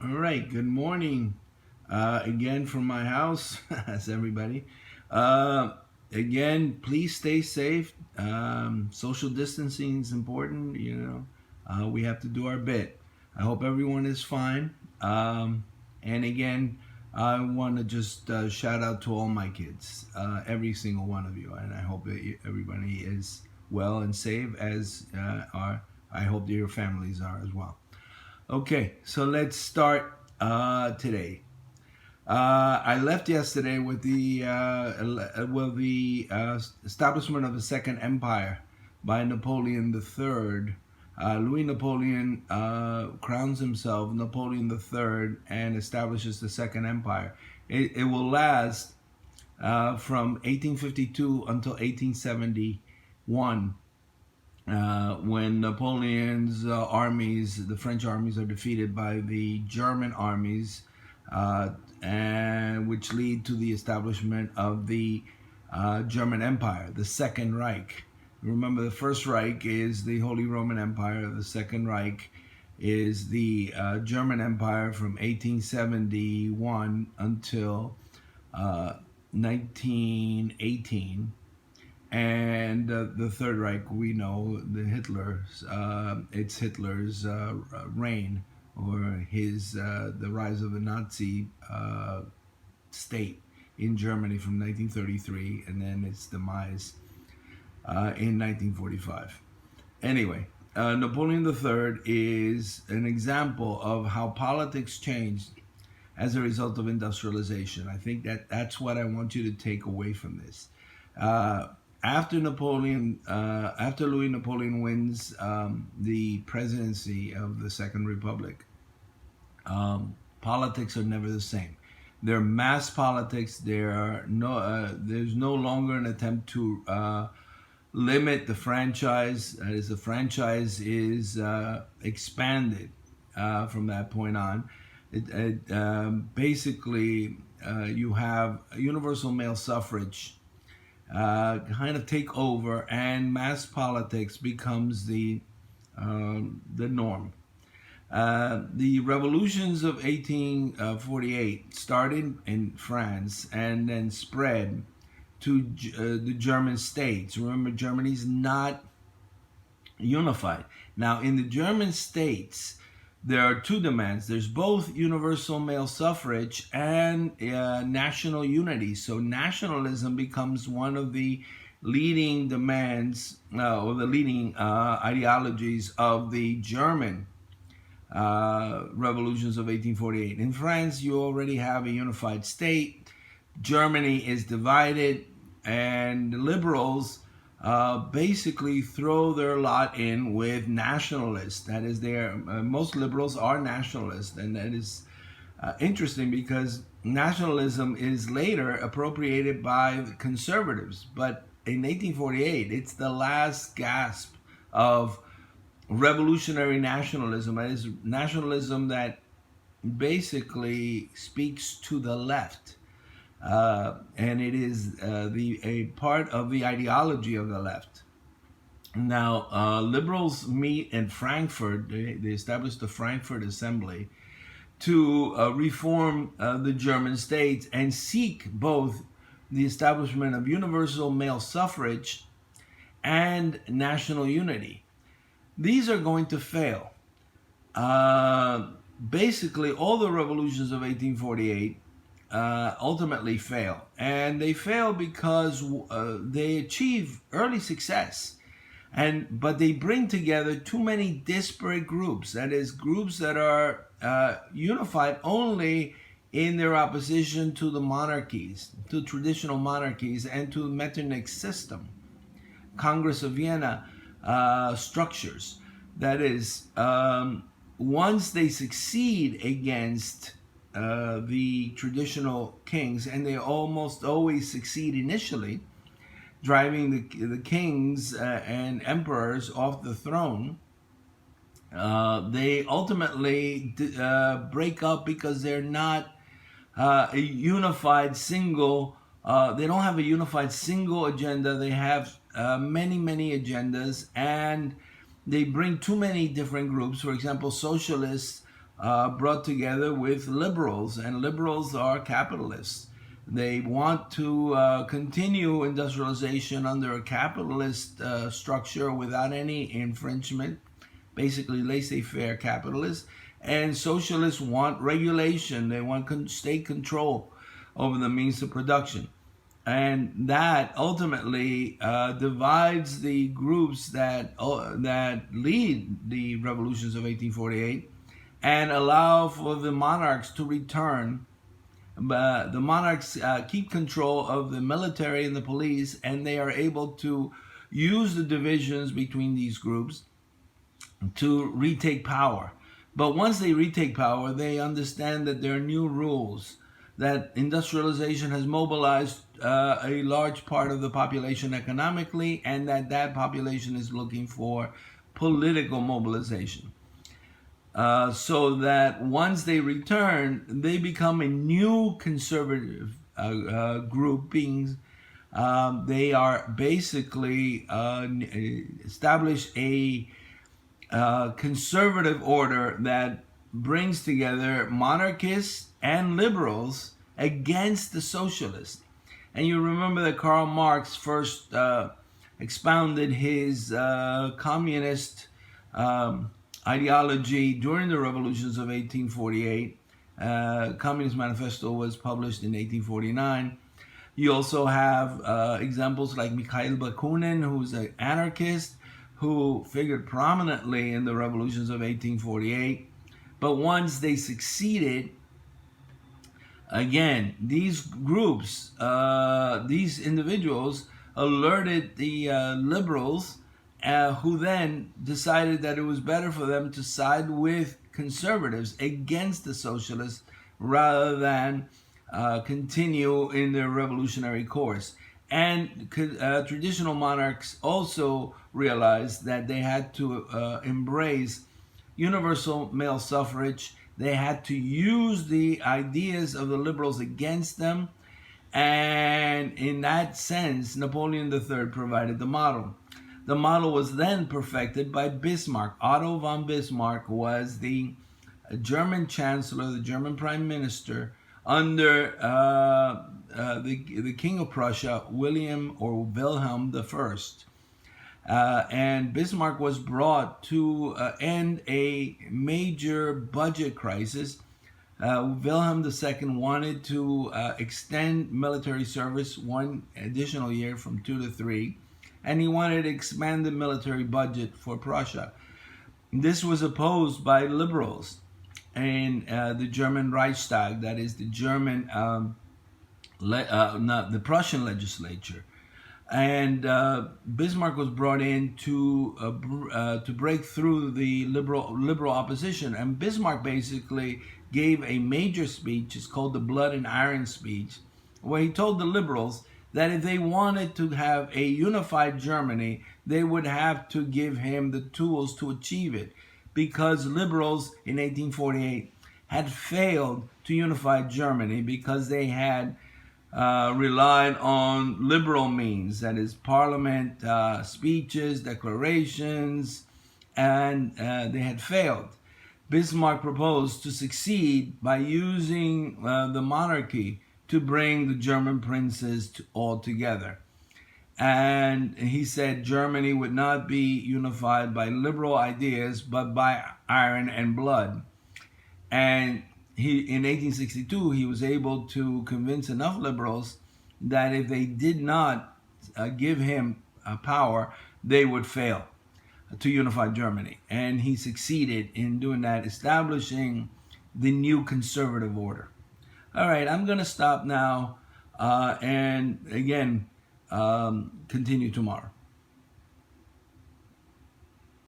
All right, good morning. Again from my house, as everybody. Uh, Again, please stay safe. Social distancing is important, we have to do our bit. I hope everyone is fine. And again, I want to just shout out to all my kids, every single one of you. And I hope that everybody is well and safe, as I hope that your families are as well. Okay, so let's start today. I left yesterday with the establishment of the Second Empire by Napoleon III. Louis Napoleon crowns himself Napoleon III and establishes the Second Empire. It will last from 1852 until 1871, when Napoleon's armies, the French armies, are defeated by the German armies, and which lead to the establishment of the German Empire, the Second Reich. Remember, the First Reich is the Holy Roman Empire. The Second Reich is the German Empire from 1871 until 1918. And the Third Reich, we know it's Hitler's reign, or his the rise of the Nazi state in Germany from 1933, and then its demise in 1945. Anyway, Napoleon III is an example of how politics changed as a result of industrialization. I think that's what I want you to take away from this. After Louis Napoleon wins the presidency of the Second Republic, politics are never the same. They're mass politics. There's no longer an attempt to limit the franchise. That is, the franchise is expanded from that point on. Basically, you have universal male suffrage kind of take over, and mass politics becomes the norm. The revolutions of 1848 started in France and then spread to the German states. Remember, Germany's not unified. Now, in the German states, there are two demands. There's both universal male suffrage and national unity. So nationalism becomes one of the leading demands, or the leading ideologies of the German revolutions of 1848. In France, you already have a unified state. Germany is divided, and liberals basically throw their lot in with nationalists. That is, most liberals are nationalists, and that is interesting because nationalism is later appropriated by conservatives. But in 1848, it's the last gasp of revolutionary nationalism. That is nationalism that basically speaks to the left. And it is a part of the ideology of the left. Now, liberals meet in Frankfurt. They established the Frankfurt Assembly to reform the German states and seek both the establishment of universal male suffrage and national unity. These are going to fail. Basically, all the revolutions of 1848 ultimately fail. And they fail because they achieve early success. But they bring together too many disparate groups. That is, groups that are unified only in their opposition to the monarchies, to traditional monarchies, and to Metternich's system, Congress of Vienna structures. That is, once they succeed against the traditional kings, and they almost always succeed initially, driving the kings and emperors off the throne, they ultimately break up because they're not a unified single. They don't have a unified single agenda. They have many agendas, and they bring too many different groups. For example, socialists brought together with liberals, and liberals are capitalists. They want to continue industrialization under a capitalist structure without any infringement, basically laissez-faire capitalists. And socialists want regulation. They want state control over the means of production. And that ultimately divides the groups that lead the revolutions of 1848 and allow for the monarchs to return. The monarchs keep control of the military and the police, and they are able to use the divisions between these groups to retake power. But once they retake power, they understand that there are new rules, that industrialization has mobilized a large part of the population economically, and that population is looking for political mobilization. So that once they return, they become a new conservative groupings. They are basically establish a conservative order that brings together monarchists and liberals against the socialists. And you remember that Karl Marx first expounded his communist ideology during the revolutions of 1848. Communist Manifesto was published in 1849. You also have examples like Mikhail Bakunin, who's an anarchist, who figured prominently in the revolutions of 1848. But once they succeeded, again, these groups, these individuals alerted the liberals, who then decided that it was better for them to side with conservatives against the socialists rather than continue in their revolutionary course. And traditional monarchs also realized that they had to embrace universal male suffrage. They had to use the ideas of the liberals against them. And in that sense, Napoleon III provided the model. The model was then perfected by Bismarck. Otto von Bismarck was the German chancellor, the German prime minister, under the King of Prussia, William or Wilhelm I. And Bismarck was brought to end a major budget crisis. Wilhelm II wanted to extend military service one additional year from 2 to 3, and he wanted to expand the military budget for Prussia. This was opposed by liberals in the German Reichstag, that is the German, the Prussian legislature. And Bismarck was brought in to break through the liberal opposition. And Bismarck basically gave a major speech. It's called the Blood and Iron speech, where he told the liberals that if they wanted to have a unified Germany, they would have to give him the tools to achieve it, because liberals in 1848 had failed to unify Germany because they had relied on liberal means, that is parliament, speeches, declarations, and they had failed. Bismarck proposed to succeed by using the monarchy to bring the German princes all together. And he said Germany would not be unified by liberal ideas, but by iron and blood. And in 1862, he was able to convince enough liberals that if they did not give him power, they would fail to unify Germany. And he succeeded in doing that, establishing the new conservative order. All right, I'm going to stop now and again, continue tomorrow.